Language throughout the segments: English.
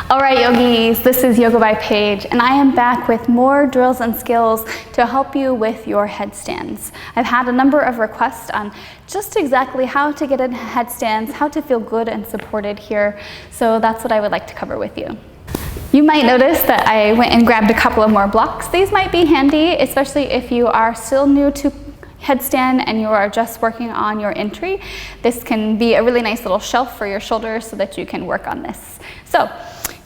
All right, yogis, this is Yoga by Paige, and I am back with more drills and skills to help you with your headstands. I've had a number of requests on just exactly how to get in headstands, how to feel good and supported here, so that's what I would like to cover with you. You might notice that I went and grabbed a couple of more blocks. These might be handy, especially if you are still new to headstand and you are just working on your entry. This can be a really nice little shelf for your shoulders so that you can work on this. So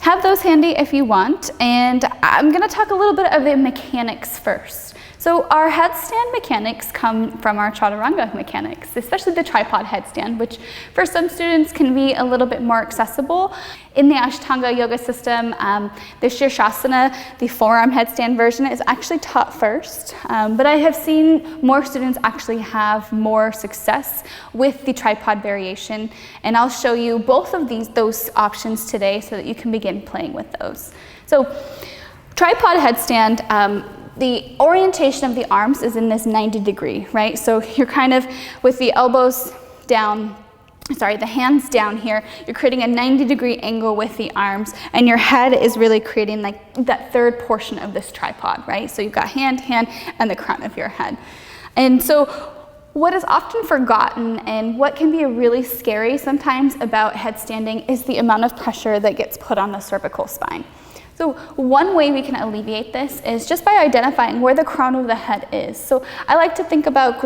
have those handy if you want, and I'm going to talk a little bit of the mechanics first. So our headstand mechanics come from our chaturanga mechanics, especially the tripod headstand, which for some students can be a little bit more accessible. In the Ashtanga yoga system, the sirsasana, the forearm headstand version, is actually taught first, but I have seen more students actually have more success with the tripod variation, and I'll show you both of those options today so that you can begin playing with those. So tripod headstand, the orientation of the arms is in this 90 degree, right? So you're kind of with the elbows down, the hands down here, you're creating a 90 degree angle with the arms, and your head is really creating like that third portion of this tripod, right? So you've got hand, and the crown of your head. And so what is often forgotten and what can be really scary sometimes about headstanding is the amount of pressure that gets put on the cervical spine. So one way we can alleviate this is just by identifying where the crown of the head is. So I like to think about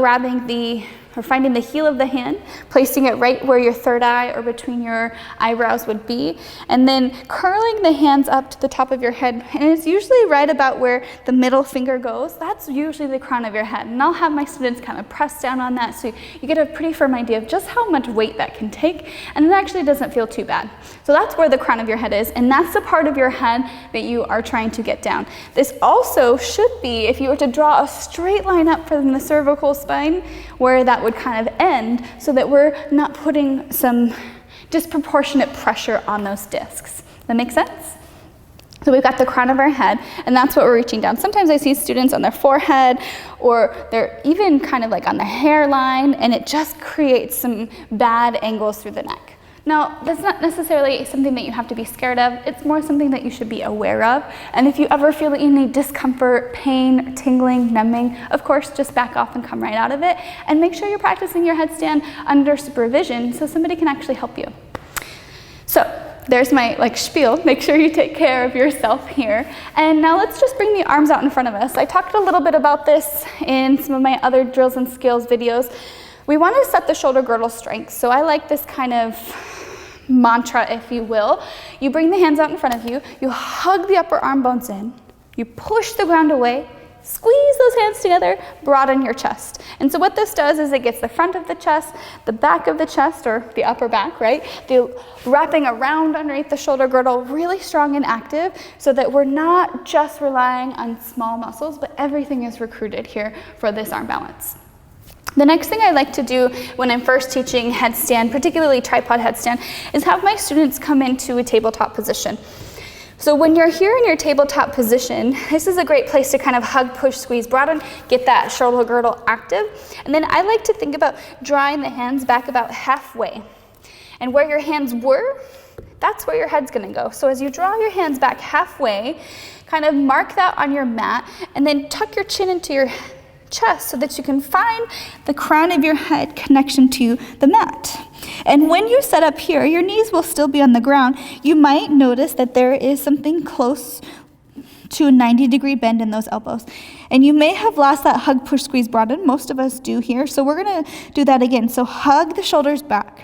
finding the heel of the hand, placing it right where your third eye or between your eyebrows would be, and then curling the hands up to the top of your head. And it's usually right about where the middle finger goes. That's usually the crown of your head. And I'll have my students kind of press down on that so you get a pretty firm idea of just how much weight that can take, and it actually doesn't feel too bad. So that's where the crown of your head is, and that's the part of your head that you are trying to get down. This also should be, if you were to draw a straight line up from the cervical spine, where that would kind of end, so that we're not putting some disproportionate pressure on those discs. That make sense? So we've got the crown of our head, and that's what we're reaching down. Sometimes I see students on their forehead, or they're even kind of like on the hairline, and it just creates some bad angles through the neck. Now, that's not necessarily something that you have to be scared of. It's more something that you should be aware of. And if you ever feel that you need discomfort, pain, tingling, numbing, of course, just back off and come right out of it. And make sure you're practicing your headstand under supervision so somebody can actually help you. So there's my spiel. Make sure you take care of yourself here. And now let's just bring the arms out in front of us. I talked a little bit about this in some of my other drills and skills videos. We want to set the shoulder girdle strength. So I like this kind of mantra, if you will. You bring the hands out in front of you, you hug the upper arm bones in, you push the ground away, squeeze those hands together, broaden your chest. And so what this does is it gets the front of the chest, the back of the chest, or the upper back, right? The wrapping around underneath the shoulder girdle really strong and active, so that we're not just relying on small muscles, but everything is recruited here for this arm balance. The next thing I like to do when I'm first teaching headstand, particularly tripod headstand, is have my students come into a tabletop position. So when you're here in your tabletop position, this is a great place to kind of hug, push, squeeze, broaden, get that shoulder girdle active. And then I like to think about drawing the hands back about halfway. And where your hands were, that's where your head's gonna go. So as you draw your hands back halfway, kind of mark that on your mat, and then tuck your chin into your chest so that you can find the crown of your head connection to the mat. And when you set up here, your knees will still be on the ground. You might notice that there is something close to a 90 degree bend in those elbows. And you may have lost that hug, push, squeeze, broaden. Most of us do here. So we're gonna do that again. So hug the shoulders back.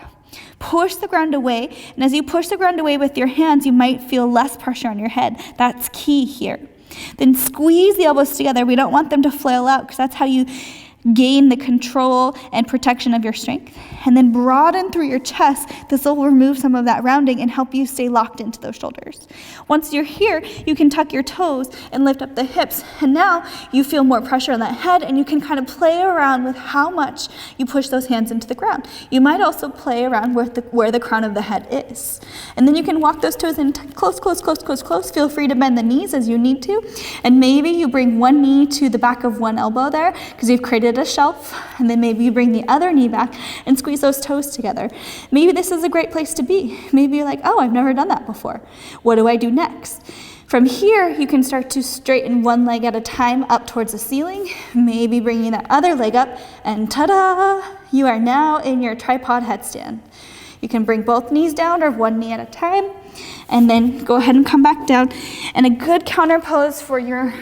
Push the ground away. And as you push the ground away with your hands, you might feel less pressure on your head. That's key here. Then squeeze the elbows together. We don't want them to flail out, because that's how you gain the control and protection of your strength. And then broaden through your chest. This will remove some of that rounding and help you stay locked into those shoulders. Once you're here, you can tuck your toes and lift up the hips. And now you feel more pressure on that head, and you can kind of play around with how much you push those hands into the ground. You might also play around where the crown of the head is. And then you can walk those toes in close, close, close, close, close. Feel free to bend the knees as you need to. And maybe you bring one knee to the back of one elbow there, because you've created at a shelf, and then maybe you bring the other knee back and squeeze those toes together. Maybe this is a great place to be. Maybe you're like, oh, I've never done that before. What do I do next? From here, you can start to straighten one leg at a time up towards the ceiling, maybe bringing that other leg up, and ta-da, you are now in your tripod headstand. You can bring both knees down or one knee at a time, and then go ahead and come back down. And a good counter pose for your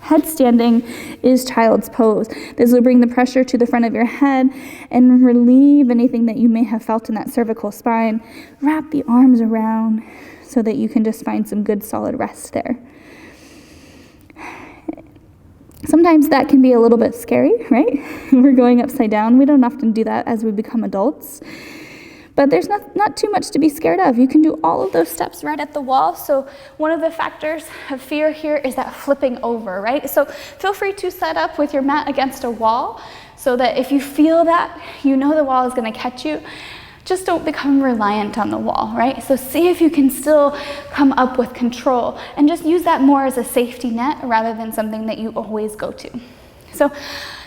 headstanding is child's pose. This will bring the pressure to the front of your head and relieve anything that you may have felt in that cervical spine. Wrap the arms around so that you can just find some good solid rest there. Sometimes that can be a little bit scary, right? We're going upside down. We don't often do that as we become adults. But there's not too much to be scared of. You can do all of those steps right at the wall. So one of the factors of fear here is that flipping over, right? So feel free to set up with your mat against a wall so that if you feel that, you know the wall is gonna catch you. Just don't become reliant on the wall, right? So see if you can still come up with control and just use that more as a safety net rather than something that you always go to. So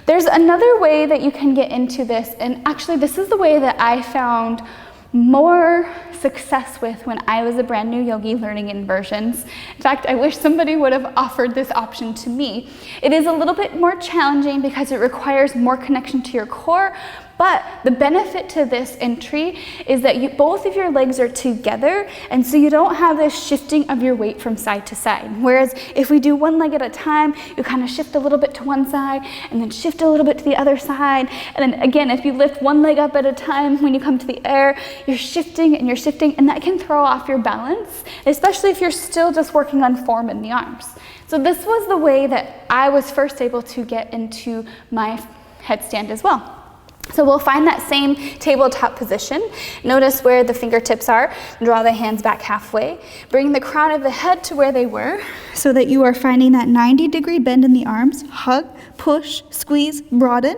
there's another way that you can get into this, and actually this is the way that I found more success with when I was a brand new yogi learning inversions. In fact, I wish somebody would have offered this option to me. It is a little bit more challenging because it requires more connection to your core, but the benefit to this entry is that both of your legs are together, and so you don't have this shifting of your weight from side to side. Whereas if we do one leg at a time, you kind of shift a little bit to one side and then shift a little bit to the other side. And then again, if you lift one leg up at a time, when you come to the air, you're shifting, and that can throw off your balance, especially if you're still just working on form in the arms. So this was the way that I was first able to get into my headstand as well. So we'll find that same tabletop position. Notice where the fingertips are. Draw the hands back halfway. Bring the crown of the head to where they were so that you are finding that 90-degree bend in the arms. Hug, push, squeeze, broaden.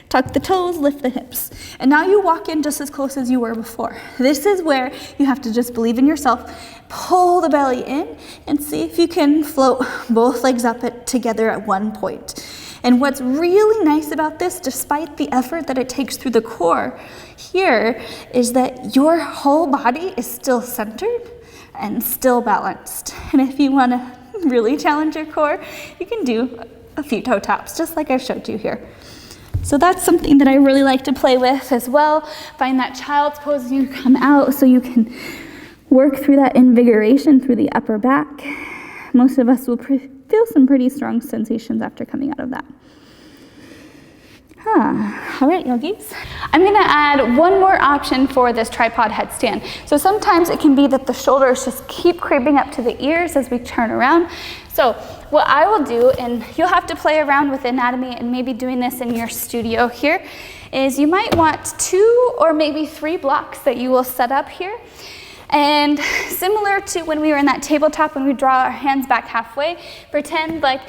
Tuck the toes, lift the hips. And now you walk in just as close as you were before. This is where you have to just believe in yourself. Pull the belly in and see if you can float both legs up together at one point. And what's really nice about this, despite the effort that it takes through the core here, is that your whole body is still centered and still balanced. And if you want to really challenge your core, you can do a few toe taps, just like I showed you here. So that's something that I really like to play with as well. Find that child's pose as you come out so you can work through that invigoration through the upper back. Most of us will feel some pretty strong sensations after coming out of that. All right, yogis. I'm gonna add one more option for this tripod headstand. So sometimes it can be that the shoulders just keep creeping up to the ears as we turn around. So what I will do, and you'll have to play around with anatomy and maybe doing this in your studio here, is you might want 2 or maybe 3 blocks that you will set up here. And similar to when we were in that tabletop, when we draw our hands back halfway, pretend like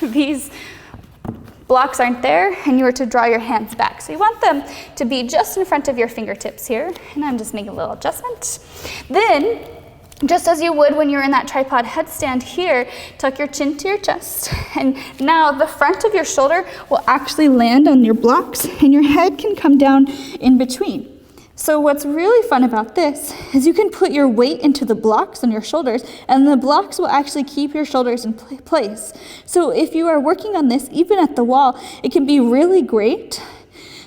these blocks aren't there and you were to draw your hands back. So you want them to be just in front of your fingertips here. And I'm just making a little adjustment. Then, just as you would when you're in that tripod headstand here, tuck your chin to your chest. And now the front of your shoulder will actually land on your blocks and your head can come down in between. So what's really fun about this is you can put your weight into the blocks on your shoulders, and the blocks will actually keep your shoulders in place. So if you are working on this, even at the wall, it can be really great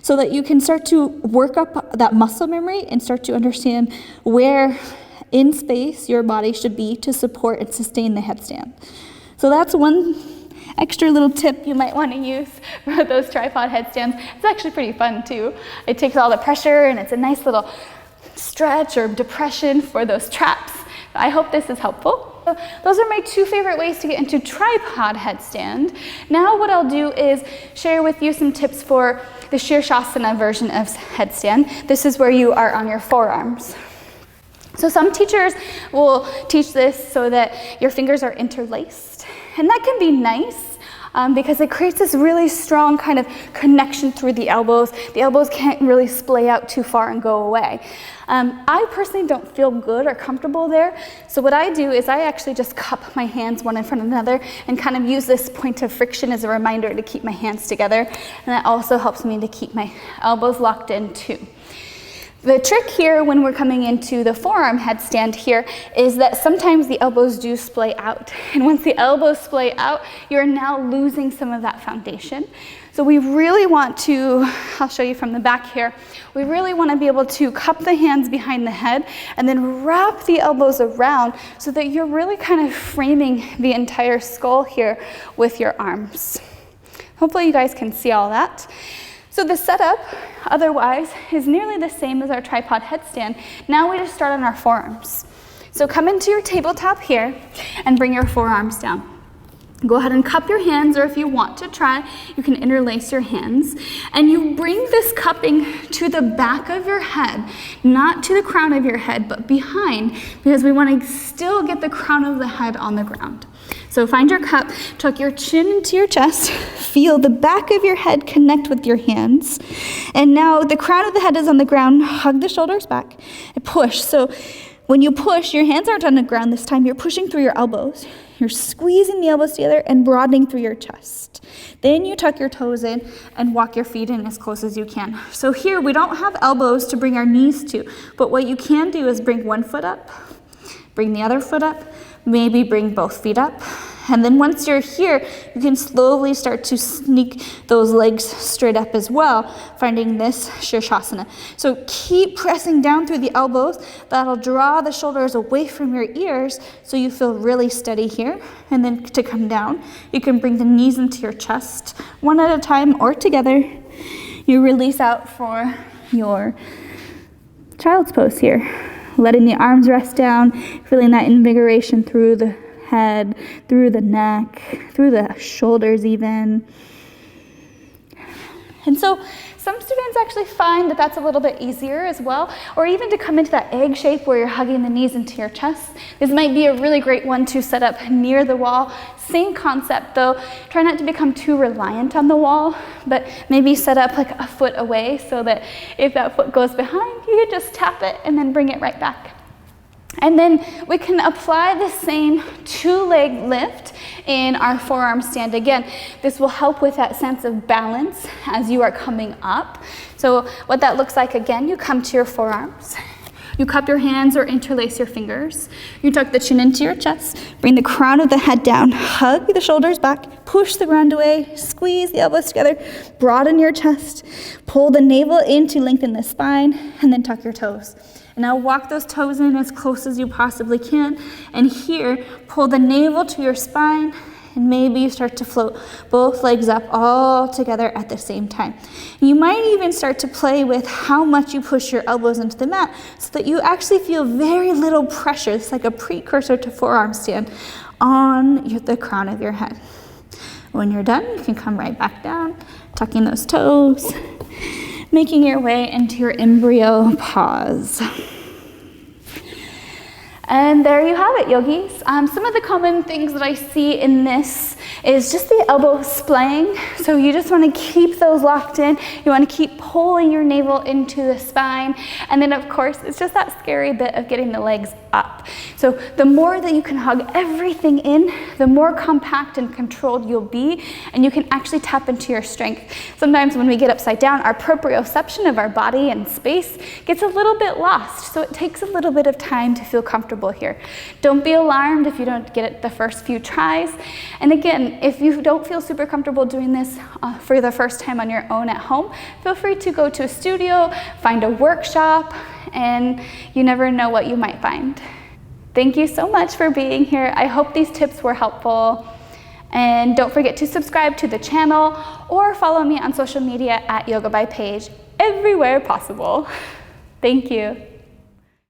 so that you can start to work up that muscle memory and start to understand where in space your body should be to support and sustain the headstand. So that's one extra little tip you might want to use for those tripod headstands. It's actually pretty fun too. It takes all the pressure and it's a nice little stretch or depression for those traps. I hope this is helpful. So those are my 2 favorite ways to get into tripod headstand. Now what I'll do is share with you some tips for the sirsasana version of headstand. This is where you are on your forearms. So some teachers will teach this so that your fingers are interlaced, and that can be nice. because it creates this really strong kind of connection through the elbows. The elbows can't really splay out too far and go away. I personally don't feel good or comfortable there, so what I do is I actually just cup my hands one in front of another and kind of use this point of friction as a reminder to keep my hands together, and that also helps me to keep my elbows locked in too. The trick here when we're coming into the forearm headstand here is that sometimes the elbows do splay out. And once the elbows splay out, you're now losing some of that foundation. So we really want to, I'll show you from the back here, we really want to be able to cup the hands behind the head and then wrap the elbows around so that you're really kind of framing the entire skull here with your arms. Hopefully you guys can see all that. So the setup, otherwise, is nearly the same as our tripod headstand. Now we just start on our forearms. So come into your tabletop here and bring your forearms down. Go ahead and cup your hands, or if you want to try, you can interlace your hands. And you bring this cupping to the back of your head, not to the crown of your head, but behind, because we want to still get the crown of the head on the ground. So find your cup, tuck your chin into your chest, feel the back of your head connect with your hands. And now the crown of the head is on the ground, hug the shoulders back, and push. So when you push, your hands aren't on the ground this time, you're pushing through your elbows. You're squeezing the elbows together and broadening through your chest. Then you tuck your toes in and walk your feet in as close as you can. So here we don't have elbows to bring our knees to, but what you can do is bring one foot up, bring the other foot up, maybe bring both feet up. And then once you're here, you can slowly start to sneak those legs straight up as well, finding this sirsasana. So keep pressing down through the elbows. That'll draw the shoulders away from your ears so you feel really steady here. And then to come down, you can bring the knees into your chest, one at a time or together. You release out for your child's pose here. Letting the arms rest down, feeling that invigoration through the head, through the neck, through the shoulders even. And so some students actually find that that's a little bit easier as well, or even to come into that egg shape where you're hugging the knees into your chest. This might be a really great one to set up near the wall. Same concept though, try not to become too reliant on the wall, but maybe set up like a foot away so that if that foot goes behind, you can just tap it and then bring it right back. And then we can apply the same two-leg lift in our forearm stand. Again, this will help with that sense of balance as you are coming up. So what that looks like, again, you come to your forearms. You cup your hands or interlace your fingers. You tuck the chin into your chest, bring the crown of the head down, hug the shoulders back, push the ground away, squeeze the elbows together, broaden your chest, pull the navel in to lengthen the spine, and then tuck your toes. And now walk those toes in as close as you possibly can. And here, pull the navel to your spine, and maybe you start to float both legs up all together at the same time. You might even start to play with how much you push your elbows into the mat so that you actually feel very little pressure. It's like a precursor to forearm stand on the crown of your head. When you're done, you can come right back down, tucking those toes, making your way into your embryo pause. And there you have it, yogis. Some of the common things that I see in this is just the elbow splaying. So you just want to keep those locked in. You want to keep pulling your navel into the spine. And then of course, it's just that scary bit of getting the legs up. So the more that you can hug everything in, the more compact and controlled you'll be, and you can actually tap into your strength. Sometimes when we get upside down, our proprioception of our body and space gets a little bit lost. So it takes a little bit of time to feel comfortable here. Don't be alarmed if you don't get it the first few tries. And again, if you don't feel super comfortable doing this for the first time on your own at home, feel free to go to a studio, find a workshop, and you never know what you might find. Thank you so much for being here. I hope these tips were helpful. And don't forget to subscribe to the channel or follow me on social media at Yoga by Paige everywhere possible. Thank you.